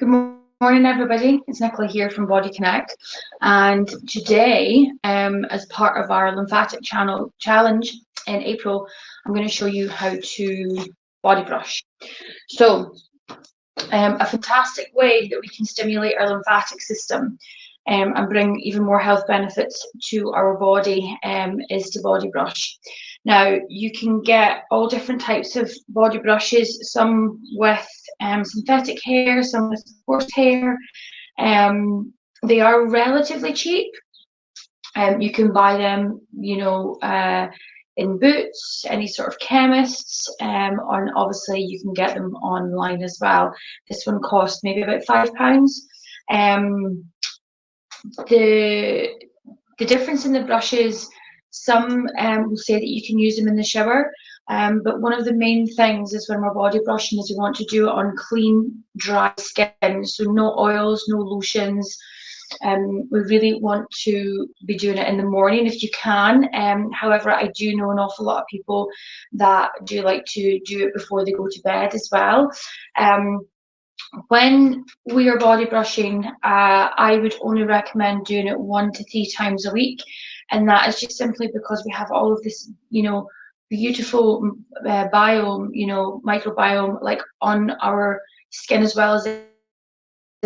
Good morning, everybody. It's Nicola here from Body Connect, and today, as part of our lymphatic channel challenge in April, I'm going to show you how to body brush. So, a fantastic way that we can stimulate our lymphatic system and bring even more health benefits to our body is to body brush. Now, you can get all different types of body brushes, some with synthetic hair, some with coarse hair. They are relatively cheap. You can buy them, in Boots, any sort of chemists, and obviously you can get them online as well. This one cost maybe about £5. Um, the difference in the brushes, some will say that you can use them in the shower, but one of the main things is when we're body brushing is we want to do it on clean, dry skin, so no oils, no lotions. We really want to be doing it in the morning if you can. However, I do know an awful lot of people that do like to do it before they go to bed as well. When we are body brushing, I would only recommend doing it 1 to 3 times a week, and that is just simply because we have all of this, beautiful biome, microbiome, like on our skin as well as in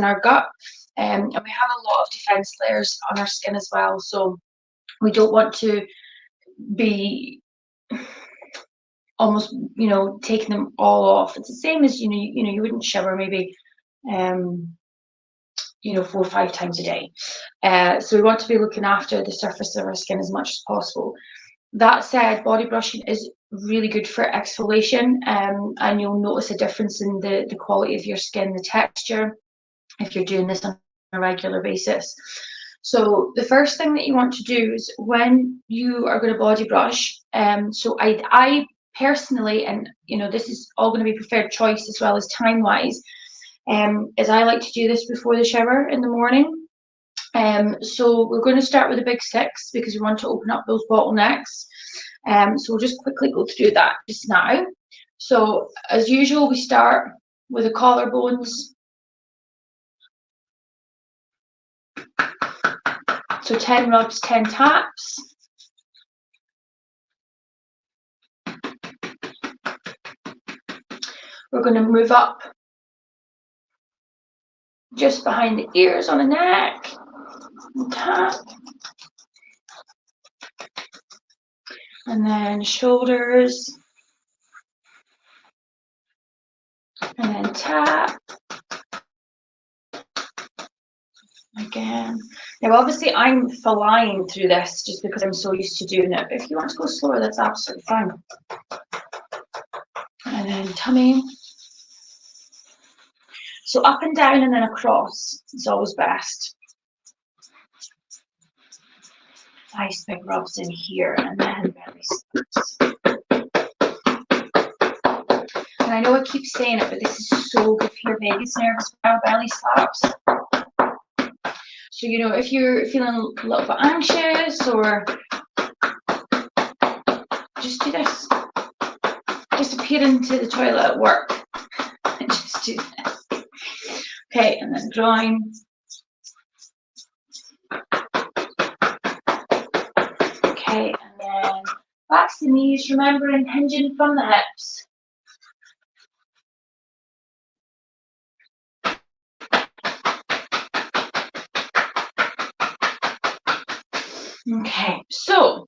our gut, and we have a lot of defense layers on our skin as well. So we don't want to be almost, taking them all off. It's the same as you wouldn't shower maybe 4 or 5 times a day. So we want to be looking after the surface of our skin as much as possible. That said, body brushing is really good for exfoliation, and you'll notice a difference in the quality of your skin, the texture, if you're doing this on a regular basis. So the first thing that you want to do is when you are going to body brush, so I personally, and this is all going to be preferred choice as well as time wise, is I like to do this before the shower in the morning. So we're going to start with the big six because we want to open up those bottlenecks. So we'll just quickly go through that just now. So as usual, we start with the collarbones. So 10 rubs, 10 taps. We're going to move up just behind the ears on the neck. And tap. And then shoulders. And then tap. Again. Now, obviously, I'm flying through this just because I'm so used to doing it. But if you want to go slower, that's absolutely fine. And then tummy. So up and down and then across is always best. Nice big rubs in here and then belly slaps. And I know I keep saying it, but this is so good for your vagus nerve as well, belly slaps. So, if you're feeling a little bit anxious, or just do this. Just appear into the toilet at work and just do this. Okay, and then drawing. Okay, and then back to the knees, remembering hinging from the hips. Okay, so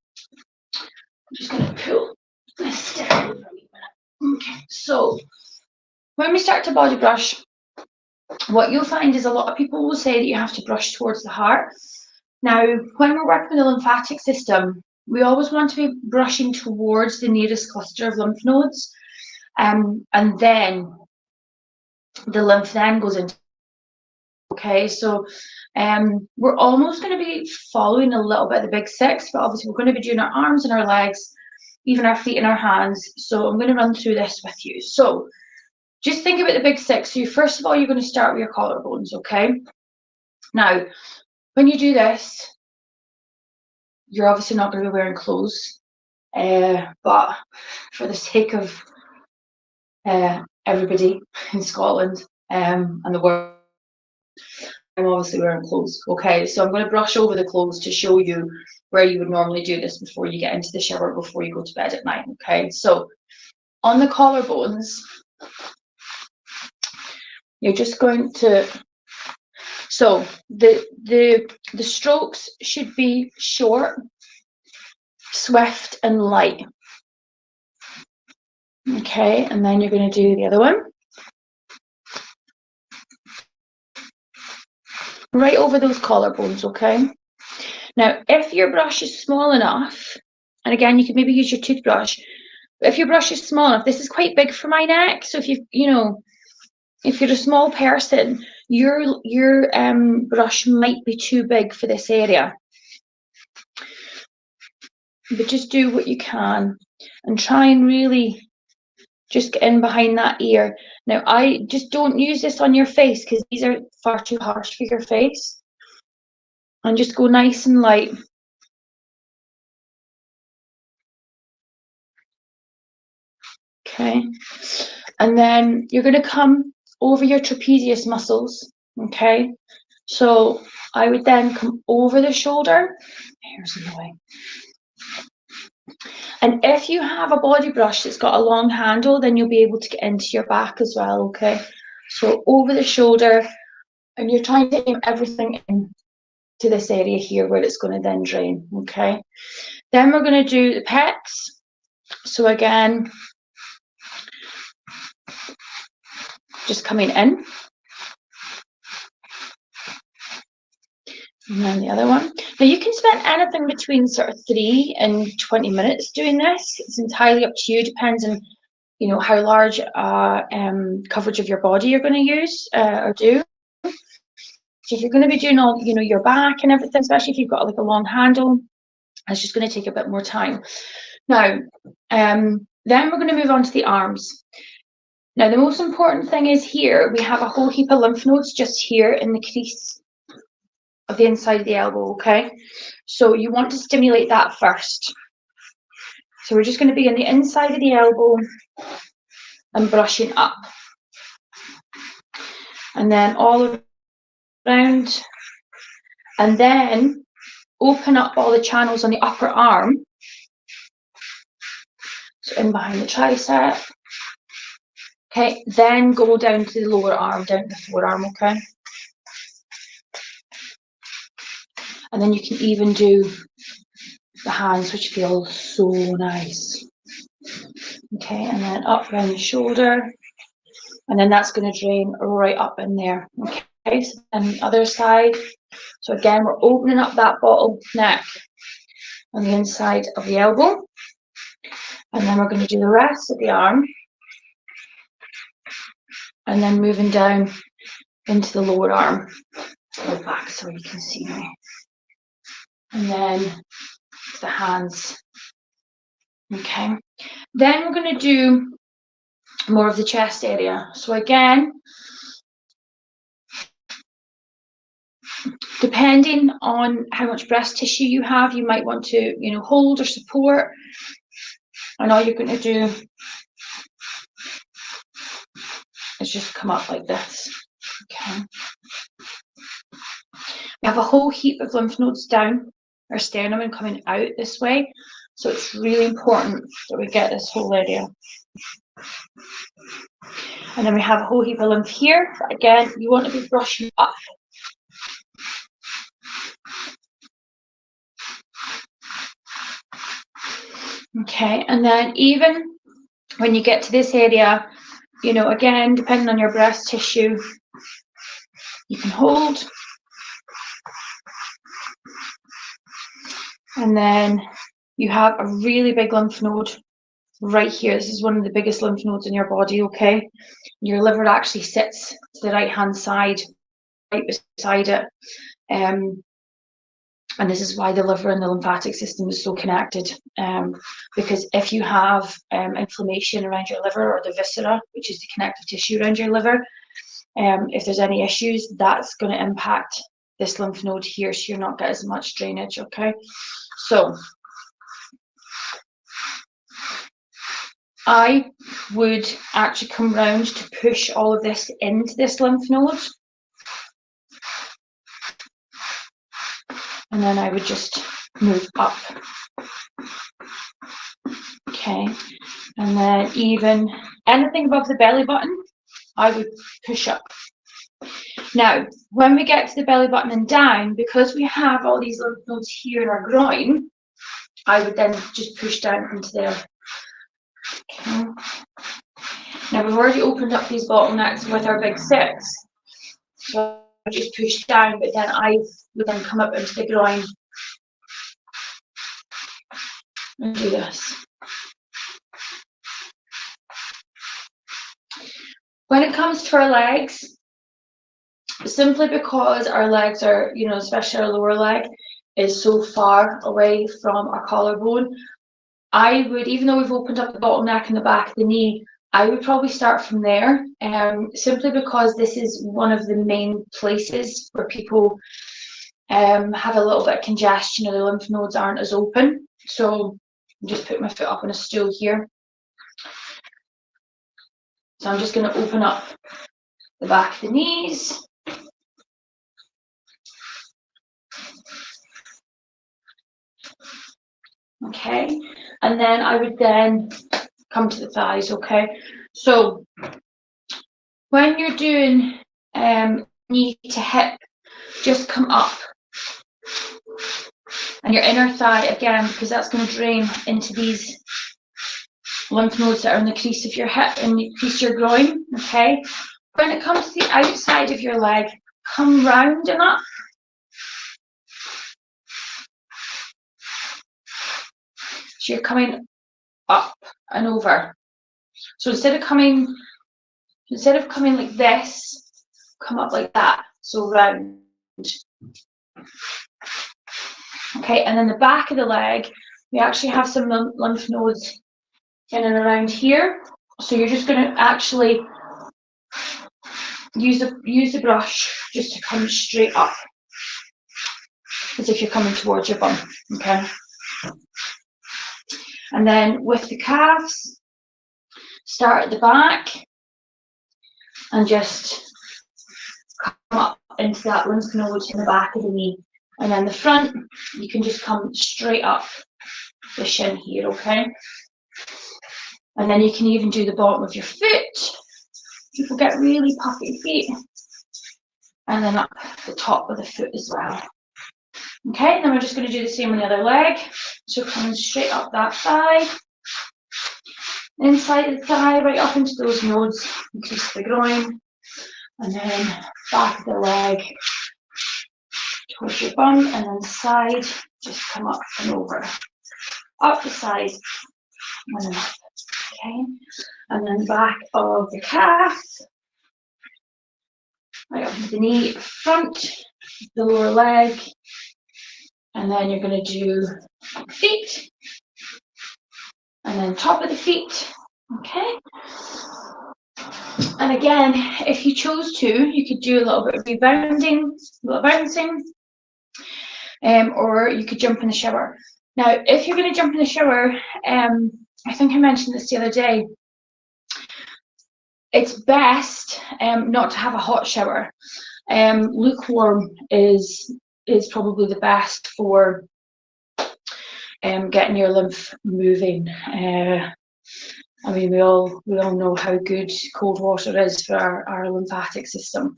I'm just going to pull this down for a minute. Okay, so when we start to body brush, what you'll find is a lot of people will say that you have to brush towards the heart. Now, when we're working with the lymphatic system, we always want to be brushing towards the nearest cluster of lymph nodes, and then the lymph then goes into. Okay, so we're almost going to be following a little bit of the big six, but obviously we're going to be doing our arms and our legs, even our feet and our hands. So I'm going to run through this with you. So just think about the big six. So first of all, you're going to start with your collarbones, okay? Now, when you do this, you're obviously not going to be wearing clothes, but for the sake of everybody in Scotland and the world, I'm obviously wearing clothes. Okay, so I'm going to brush over the clothes to show you where you would normally do this before you get into the shower, before you go to bed at night. Okay, so on the collarbones, you're just going to, so the strokes should be short, swift and light. Okay, and then you're going to do the other one. Right over those collarbones, okay? Now, if your brush is small enough, and again, you could maybe use your toothbrush, but if your brush is small enough, this is quite big for my neck, so if if you're a small person, your brush might be too big for this area. But just do what you can and try and really just get in behind that ear. Now, I just don't use this on your face because these are far too harsh for your face. And just go nice and light. Okay. And then you're going to come over your trapezius muscles. Okay. So I would then come over the shoulder. Here's in the way. And if you have a body brush that's got a long handle, then you'll be able to get into your back as well, okay? So over the shoulder, and you're trying to aim everything in to this area here where it's going to then drain, okay? Then we're going to do the pecs. So again, just coming in. And then the other one. Now you can spend anything between sort of 3 and 20 minutes doing this. It's entirely up to you. Depends on, how large coverage of your body you're going to use or do. So if you're going to be doing all, your back and everything, especially if you've got like a long handle, it's just going to take a bit more time. Now, then we're going to move on to the arms. Now, the most important thing is here, we have a whole heap of lymph nodes just here in the crease of the inside of the elbow, okay? So you want to stimulate that first. So we're just going to be on the inside of the elbow and brushing up. And then all around. And then open up all the channels on the upper arm. So in behind the tricep. Okay, then go down to the lower arm, down to the forearm, okay? And then you can even do the hands, which feel so nice. Okay, and then up around the shoulder. And then that's going to drain right up in there. Okay, so then the other side. So again, we're opening up that bottle neck on the inside of the elbow. And then we're going to do the rest of the arm. And then moving down into the lower arm. Go back so you can see me. And then the hands. Okay. Then we're going to do more of the chest area. So again, depending on how much breast tissue you have, you might want to, hold or support. And all you're going to do is just come up like this. Okay. We have a whole heap of lymph nodes down our sternum and coming out this way. So it's really important that we get this whole area. And then we have a whole heap of lymph here. But again, you want to be brushing up. Okay, and then even when you get to this area, again, depending on your breast tissue, you can hold. And then you have a really big lymph node right here. This is one of the biggest lymph nodes in your body, okay? Your liver actually sits to the right-hand side, right beside it. And this is why the liver and the lymphatic system is so connected. Because if you have inflammation around your liver or the viscera, which is the connective tissue around your liver, if there's any issues, that's going to impact this lymph node here, so you're not getting as much drainage, okay? So I would actually come round to push all of this into this lymph node. and then I would just move up. Okay, and then even anything above the belly button, I would push up. Now, when we get to the belly button and down, because we have all these lymph nodes here in our groin, I would then just push down into there. Okay. Now, we've already opened up these bottlenecks with our big six. So I just push down, but then I would then come up into the groin and do this. When it comes to our legs, simply because our legs are, especially our lower leg, is so far away from our collarbone, I would, even though we've opened up the bottleneck in the back of the knee, I would probably start from there, simply because this is one of the main places where people have a little bit of congestion, or the lymph nodes aren't as open. So I'm just putting my foot up on a stool here. So I'm just going to open up the back of the knees. Okay, and then I would then come to the thighs. Okay, so when you're doing knee to hip, just come up, and your inner thigh again, because that's going to drain into these lymph nodes that are in the crease of your hip and the crease of your groin. Okay, when it comes to the outside of your leg, come round and up. So you're coming up and over. So instead of coming like this, come up like that. So round. Okay, and then the back of the leg, we actually have some lymph nodes in and around here. So you're just going to actually use the brush just to come straight up, as if you're coming towards your bum. Okay. And then with the calves, start at the back and just come up into that lymph node in the back of the knee. And then the front, you can just come straight up the shin here, okay? And then you can even do the bottom of your foot. People get really puffy feet. And then up the top of the foot as well. Okay, then we're just going to do the same on the other leg. So coming straight up that thigh. Inside the thigh, right up into those nodes, increase the groin. And then back of the leg towards your bum, and then side, just come up and over. Up the side, and then up. Okay, and then back of the calf, right up to the knee, front, the lower leg, and then you're going to do feet, and then top of the feet. Okay. And again, if you chose to, you could do a little bit of rebounding, a little bouncing, or you could jump in the shower. Now, if you're going to jump in the shower, I think I mentioned this the other day, it's best not to have a hot shower. Lukewarm is probably the best for getting your lymph moving. I mean, we all know how good cold water is for our lymphatic system,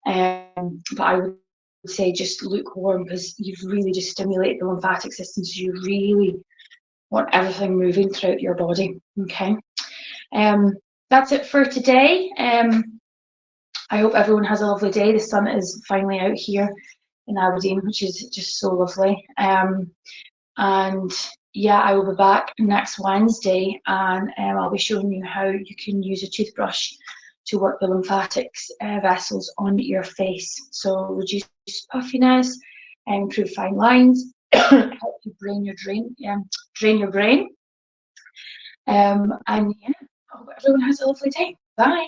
but I would say just lukewarm, because you've really just stimulated the lymphatic system, so you really want everything moving throughout your body. Okay, that's it for today. I hope everyone has a lovely day. The sun is finally out here in Aberdeen, which is just so lovely. And yeah, I will be back next Wednesday, and I'll be showing you how you can use a toothbrush to work the lymphatic vessels on your face. So reduce puffiness, improve fine lines, help you drain your brain. And yeah, I hope everyone has a lovely day. Bye.